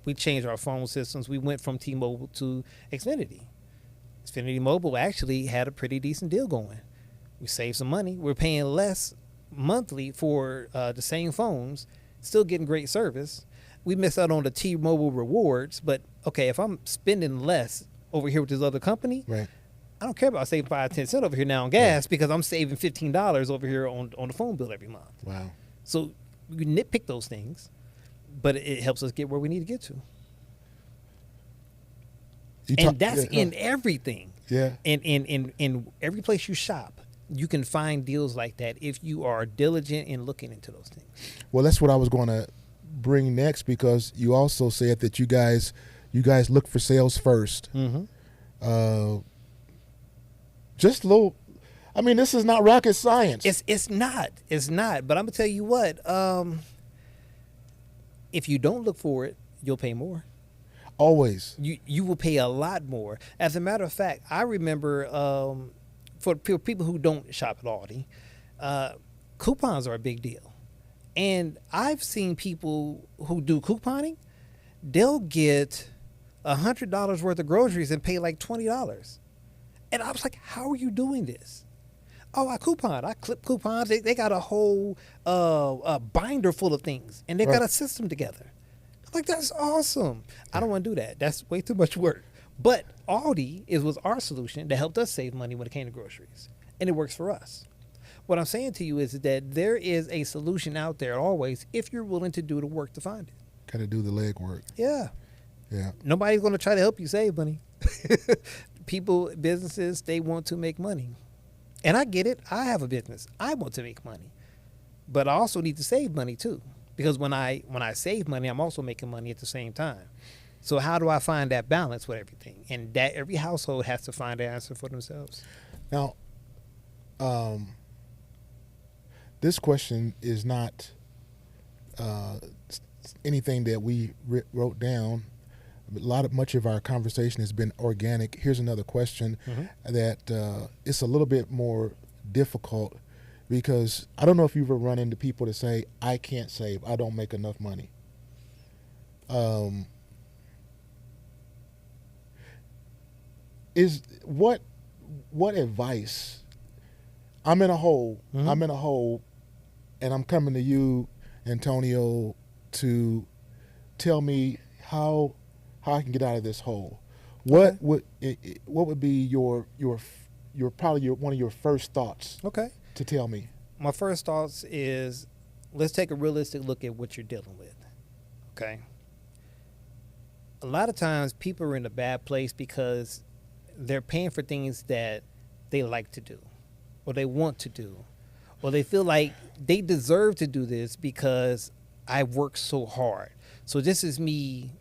we changed our phone systems. We went from T-Mobile to Xfinity. Xfinity Mobile actually had a pretty decent deal going. We saved some money. We're paying less monthly for the same phones, still getting great service. We missed out on the T-Mobile rewards, but okay, if I'm spending less over here with this other company, right, I don't care about saving 5-10 cents over here now on gas because I'm saving $15 over here on the phone bill every month. Wow. So we nitpick those things, but it helps us get where we need to get to. And that's in everything. Yeah. And in every place you shop, you can find deals like that if you are diligent in looking into those things. Well, that's what I was going to bring next, because you also said that you guys look for sales first. Mm-hmm. Just a little. I mean, this is not rocket science. It's not. But I'm gonna tell you what. If you don't look for it, you'll pay more. Always. You will pay a lot more. As a matter of fact, I remember for people who don't shop at Aldi, coupons are a big deal. And I've seen people who do couponing, they'll get $100 worth of groceries and pay like $20. And I was like, how are you doing this? Oh, I coupon. I clip coupons. They got a whole binder full of things, and they got a system together. I'm like, that's awesome. I don't want to do that. That's way too much work. But Aldi was our solution that helped us save money when it came to groceries, and it works for us. What I'm saying to you is that there is a solution out there always if you're willing to do the work to find it. Got to do the legwork. Yeah. Yeah. Nobody's going to try to help you save money. People, businesses, they want to make money. And I get it. I have a business. I want to make money. But I also need to save money too. Because when I save money, I'm also making money at the same time. So how do I find that balance with everything? And that every household has to find the answer for themselves. Now, this question is not anything that we wrote down. Much of our conversation has been organic. Here's another question that it's a little bit more difficult because I don't know if you've ever run into people that say, I can't save, I don't make enough money. Is what advice? I'm in a hole. I'm in a hole, and I'm coming to you, Antonio, to tell me how I can get out of this hole. What would be your probably one of your first thoughts? Okay. To tell me. My first thoughts is, let's take a realistic look at what you're dealing with. Okay. A lot of times people are in a bad place because they're paying for things that they like to do, or they want to do, or they feel like they deserve to do this because I work so hard. So this is me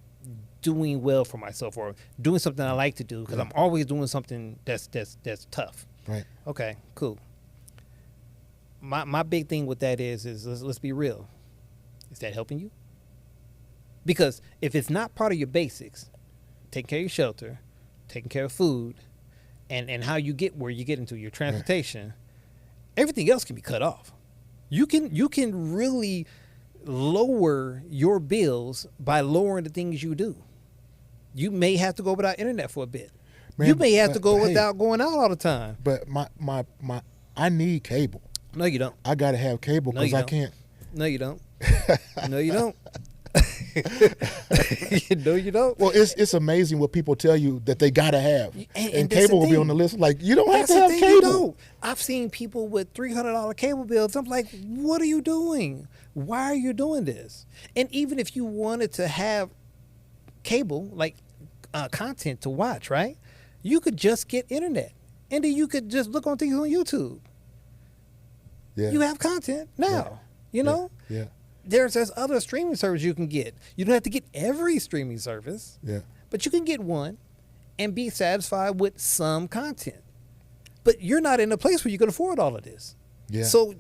doing well for myself, or doing something I like to do because I'm always doing something that's tough. Right. Okay, cool. My big thing with that is let's be real. Is that helping you? Because if it's not part of your basics, taking care of your shelter, taking care of food, and how you get where you get into your transportation, everything else can be cut off. You can really lower your bills by lowering the things you do. You may have to go without internet for a bit. Man, you may have to go without going out all the time. But I need cable. No, you don't. I got to have cable because I can't. No, you don't. No, you don't. No, you don't. Well, it's amazing what people tell you that they got to have. And cable will be on the list. Like, you don't have to have cable. You don't. I've seen people with $300 cable bills. I'm like, what are you doing? Why are you doing this? And even if you wanted to have cable, like content to watch, right? You could just get internet. And then you could just look on things on YouTube. Yeah. You have content now, you know? Yeah. There's other streaming service you can get. You don't have to get every streaming service. Yeah. But you can get one and be satisfied with some content. But you're not in a place where you can afford all of this. Yeah. So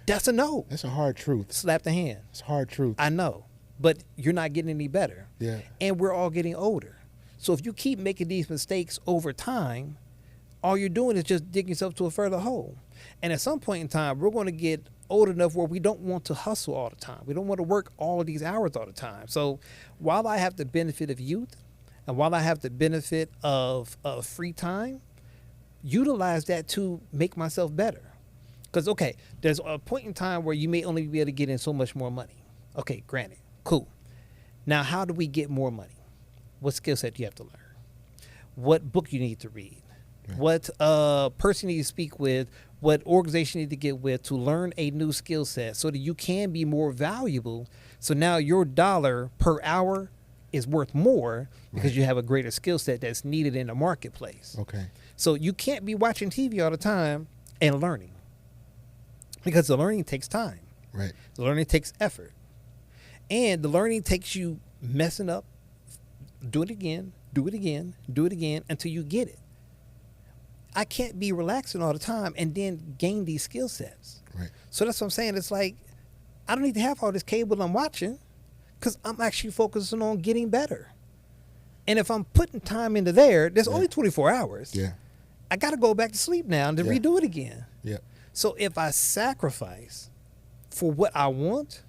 that's a no. That's a hard truth. Slap the hand. It's a hard truth. I know. But you're not getting any better. Yeah. And we're all getting older. So if you keep making these mistakes over time, all you're doing is just digging yourself to a further hole. And at some point in time, we're going to get old enough where we don't want to hustle all the time. We don't want to work all of these hours all the time. So while I have the benefit of youth, and while I have the benefit of free time, utilize that to make myself better. Because, okay, there's a point in time where you may only be able to get in so much more money. Okay, granted. Cool. Now, how do we get more money? What skill set do you have to learn? What book you need to read? What person you need to speak with? What organization you need to get with to learn a new skill set so that you can be more valuable? So now your dollar per hour is worth more because you have a greater skill set that's needed in the marketplace. Okay. So you can't be watching TV all the time and learning, because the learning takes time. Right. The learning takes effort. And the learning takes you messing up, do it again, until you get it. I can't be relaxing all the time and then gain these skill sets. Right. So that's what I'm saying. It's like, I don't need to have all this cable I'm watching because I'm actually focusing on getting better. And if I'm putting time into there's only 24 hours. Yeah. I got to go back to sleep now and to Yeah. redo it again. Yeah. So if I sacrifice for what I want,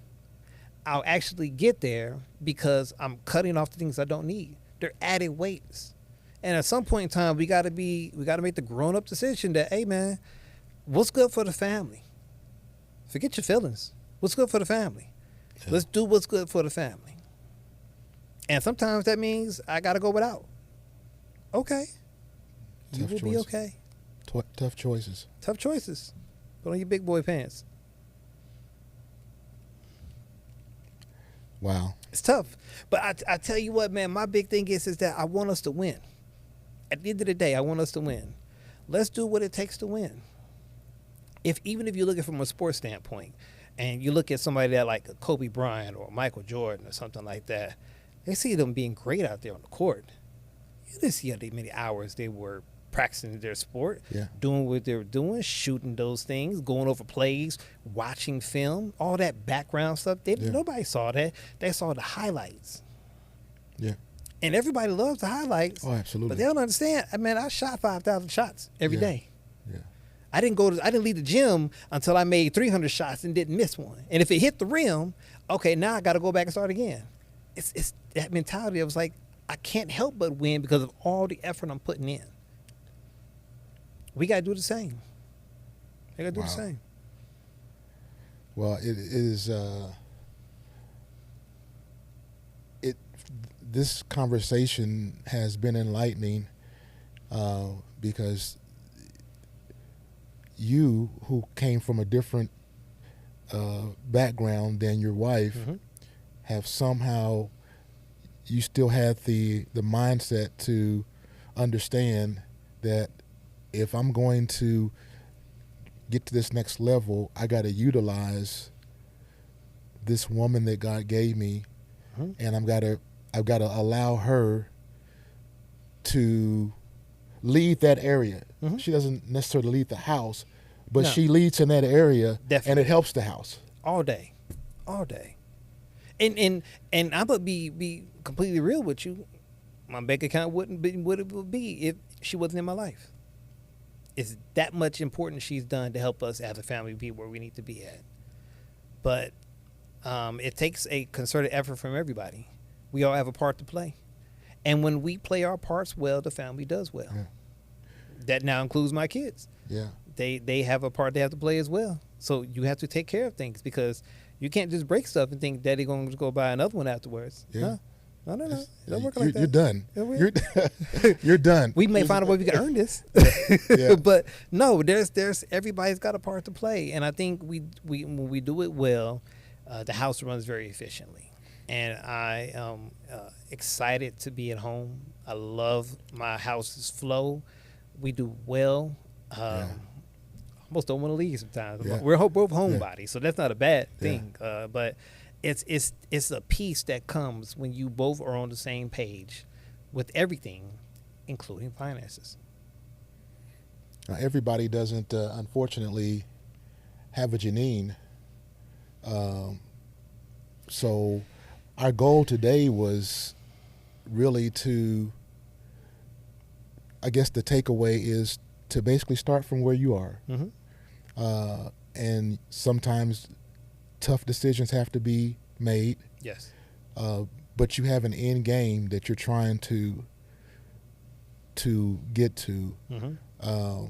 I'll actually get there because I'm cutting off the things I don't need. They're added weights. And at some point in time, we got to make the grown up decision that, hey man, what's good for the family? Forget your feelings. What's good for the family? Yeah. Let's do what's good for the family. And sometimes that means I got to go without. Okay. You Tough will be choice. okay. Tough choices. Tough choices. Put on your big boy pants. Wow. It's tough. But I tell you what, man, my big thing is that I want us to win. At the end of the day, I want us to win. Let's do what it takes to win. Even if you look at it from a sports standpoint, and you look at somebody that like Kobe Bryant or Michael Jordan or something like that, they see them being great out there on the court. You didn't see how many hours they were practicing their sport, Yeah. doing what they were doing, shooting those things, going over plays, watching film, all that background stuff. Yeah. Nobody saw that. They saw the highlights. Yeah. And everybody loves the highlights. Oh, absolutely. But they don't understand. I mean, I shot 5,000 shots every Yeah. day. Yeah. I didn't leave the gym until I made 300 shots and didn't miss one. And if it hit the rim, okay, now I got to go back and start again. It's that mentality. I was like, I can't help but win because of all the effort I'm putting in. We got to do the same. We got to do the Wow. same. Well, it is. This conversation has been enlightening because you, who came from a different background than your wife, Mm-hmm. have somehow, you still had the mindset to understand that if I'm going to get to this next level, I got to utilize this woman that God gave me, Mm-hmm. and I've got to allow her to lead that area. Mm-hmm. She doesn't necessarily lead the house, but No. she leads in that area, Definitely. and it helps the house. All day. And I'm gonna be completely real with you. My bank account wouldn't be what it would be if she wasn't in my life. It's that much important she's done to help us as a family be where we need to be at. But it takes a concerted effort from everybody. We all have a part to play, and when we play our parts well, the family does well. Yeah. That now includes my kids. Yeah. They have a part they have to play as well. So you have to take care of things because you can't just break stuff and think Daddy going to go buy another one afterwards. Yeah. No. It don't work You're, like that. you're done. Yeah, You're done. We may find a way we can earn this, Yeah. but no, there's everybody's got a part to play, and I think we when we do it well, the house runs very efficiently, and I am excited to be at home. I love my house's flow. We do well. Almost don't want to leave sometimes. Yeah. We're both homebodies, Yeah. so that's not a bad Yeah. thing. But it's a peace that comes when you both are on the same page with everything, including finances. Now, everybody doesn't, unfortunately, have a Janine. So our goal today was really to, I guess the takeaway is to basically start from where you are. Mm-hmm. And sometimes tough decisions have to be made, Yes. but you have an end game that you're trying to get to. Mm-hmm.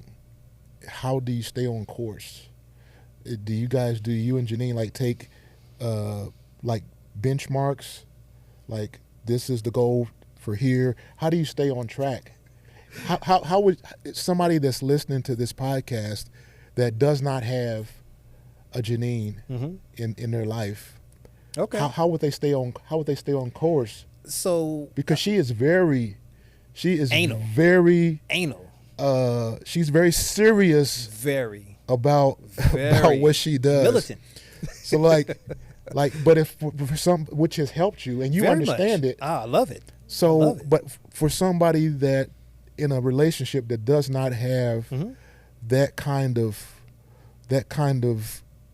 How do you stay on course? Do you and Janine like take like benchmarks, like this is the goal for here? How do you stay on track? How would somebody that's listening to this podcast that does not have a Janine Mm-hmm. in their life, Okay. how would they stay on course? So Because she is Anal. very anal, she's very serious very about what she does. militant. So like but if for some, which has helped you and you Very understand much. it. I love it. So love it. but for somebody that in a relationship that does not have Mm-hmm. that kind of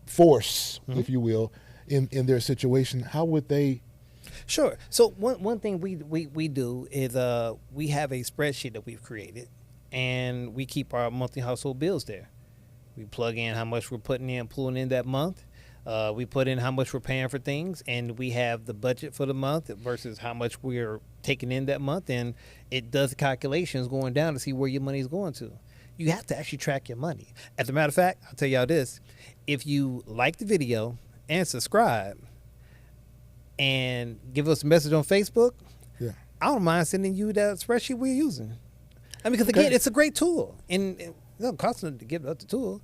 force, Mm-hmm. if you will, in their situation, how would they? Sure. So one thing we do is we have a spreadsheet that we've created, and we keep our monthly household bills there. We plug in how much we're pulling in that month. We put in how much we're paying for things, and we have the budget for the month versus how much we're taking in that month, and it does calculations going down to see where your money is going to. You have to actually track your money. As a matter of fact, I'll tell y'all this. If you like the video and subscribe and give us a message on Facebook, Yeah. I don't mind sending you that spreadsheet we're using. I mean, because again, it's a great tool, and it doesn't cost them to give up the tool.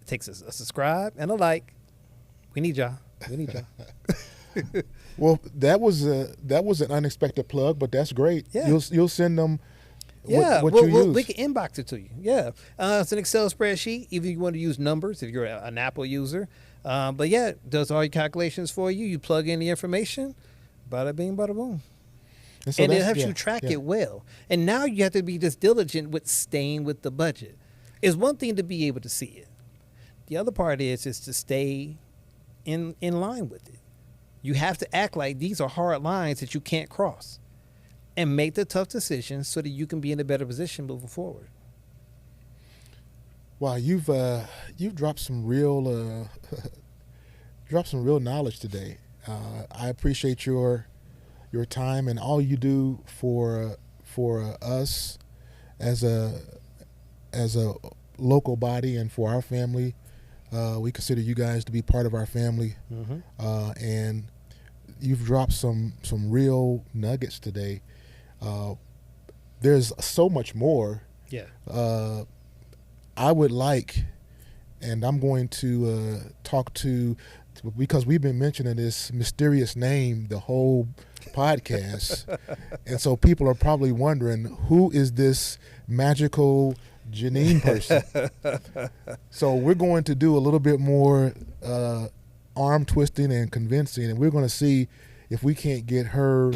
It takes a subscribe and a like. We need y'all. We need y'all. Well, that was an unexpected plug, but that's great. Yeah. You'll send them Yeah, what you use. we can inbox it to you. Yeah, it's an Excel spreadsheet. Even if you want to use numbers, if you're an Apple user, but yeah, it does all your calculations for you. You plug in the information, bada bing, bada boom, so and it that's- helps yeah, you track yeah. it well. And now you have to be just diligent with staying with the budget. It's one thing to be able to see it. The other part is to stay in line with it. You have to act like these are hard lines that you can't cross, and make the tough decisions so that you can be in a better position moving forward. Wow, you've dropped some real knowledge today. I appreciate your time and all you do for us as a local body and for our family. We consider you guys to be part of our family, and you've dropped some real nuggets today. There's so much more. Yeah. I would like, and I'm going to talk to, because we've been mentioning this mysterious name the whole podcast, and so people are probably wondering, who is this magical Janine person? So we're going to do a little bit more arm twisting and convincing, and we're going to see if we can't get her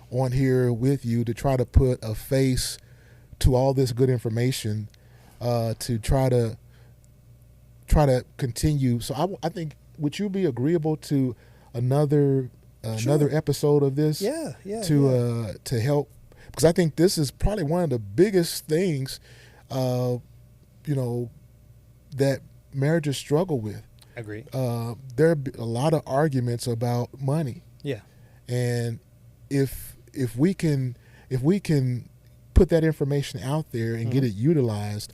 on here with you to try to put a face to all this good information, to try to continue. So I think, would you be agreeable to another episode of this? Yeah. To help, because I think this is probably one of the biggest things, that marriages struggle with. Agree. There are a lot of arguments about money, Yeah. and if we can put that information out there and get it utilized,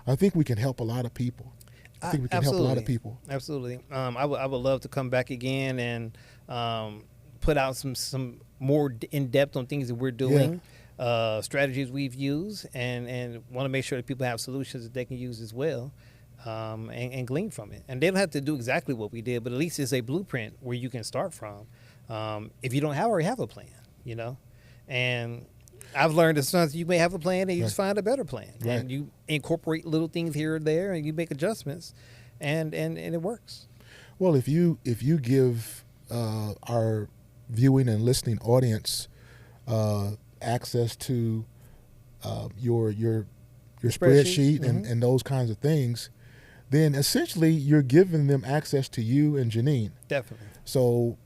I think we can help a lot of people. I think we can help a lot of people. Absolutely. I would love to come back again and put out some more in depth on things that we're doing, strategies we've used, and want to make sure that people have solutions that they can use as well, and glean from it. And they don't have to do exactly what we did, but at least it's a blueprint where you can start from. If you don't already have a plan, and I've learned that sometimes you may have a plan and you just find a better plan, and you incorporate little things here and there, and you make adjustments, and it works. Well, if you give our viewing and listening audience access to your spreadsheet and those kinds of things, then essentially you're giving them access to you and Janine. Definitely. So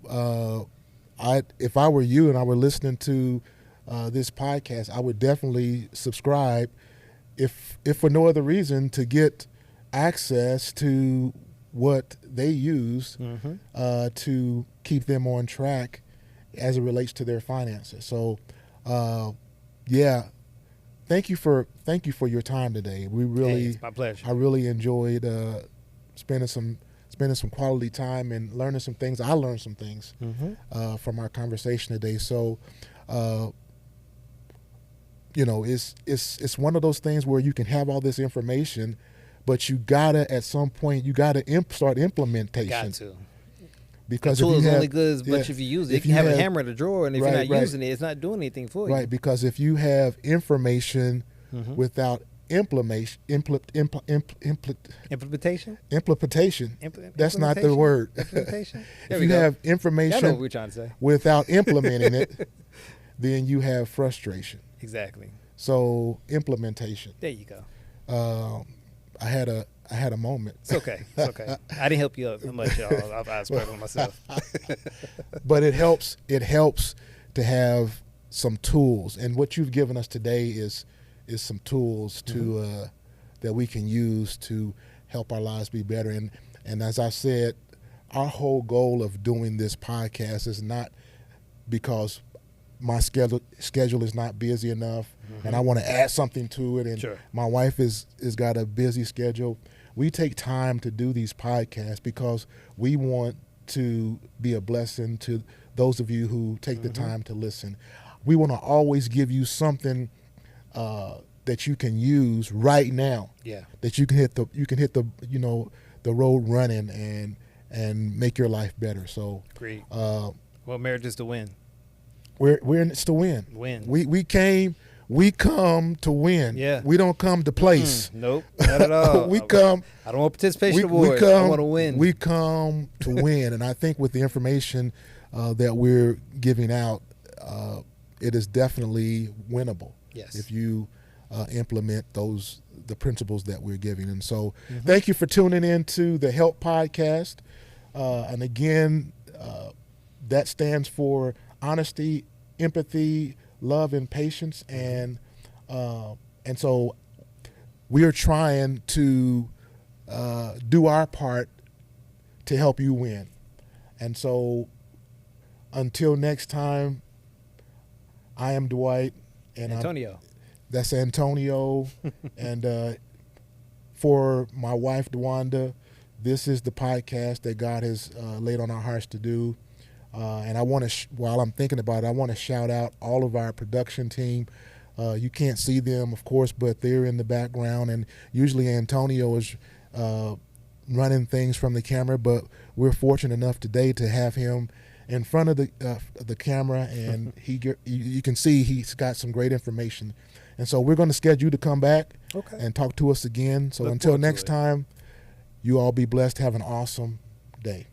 if I were you and I were listening to this podcast, I would definitely subscribe, if for no other reason, to get access to what they use to keep them on track as it relates to their finances. So, thank you for your time today. It's my pleasure. I really enjoyed spending some quality time and learning some things. I learned some things from our conversation today. So, it's one of those things where you can have all this information, but you gotta, at some point, start implementation. Got to. Because the tool if you is have, only good as much if you use it. You can have a hammer in the drawer, and if you're not using it, it's not doing anything for you. Right, because if you have information without implementation, that's not the word. Implementation? If you have information, I know what we're trying to say. without implementing it, then you have frustration. Exactly. So implementation. There you go. I had a moment. It's okay. It's okay. I didn't help you up much, y'all. I was struggling myself. But it helps. It helps to have some tools, and what you've given us today is is some tools to that we can use to help our lives be better. And as I said, our whole goal of doing this podcast is not because my schedule is not busy enough and I want to add something to it, and Sure. my wife is got a busy schedule. We take time to do these podcasts because we want to be a blessing to those of you who take the time to listen. We want to always give you something that you can use right now. Yeah. That you can hit the the road running and make your life better. So Great. Well, marriage is to win. we're in this to win. Win. We come to win. Yeah. We don't come to place. Nope, not at all. We come. I don't want participation We awards. come. I want to win. We come to win, and I think with the information that we're giving out, it is definitely winnable. Yes. If you implement the principles that we're giving. And so thank you for tuning in to the Help Podcast. And again, that stands for honesty, empathy, love, and patience. And so we are trying to do our part to help you win. And so until next time, I am Dwight. And Antonio. That's Antonio. And for my wife, DeWanda, this is the podcast that God has laid on our hearts to do. And I want to, while I'm thinking about it, I want to shout out all of our production team. You can't see them, of course, but they're in the background. And usually Antonio is running things from the camera, but we're fortunate enough today to have him in front of the camera, and you can see he's got some great information. And so we're going to schedule you to come back and talk to us again. So until next time, you all be blessed. Have an awesome day.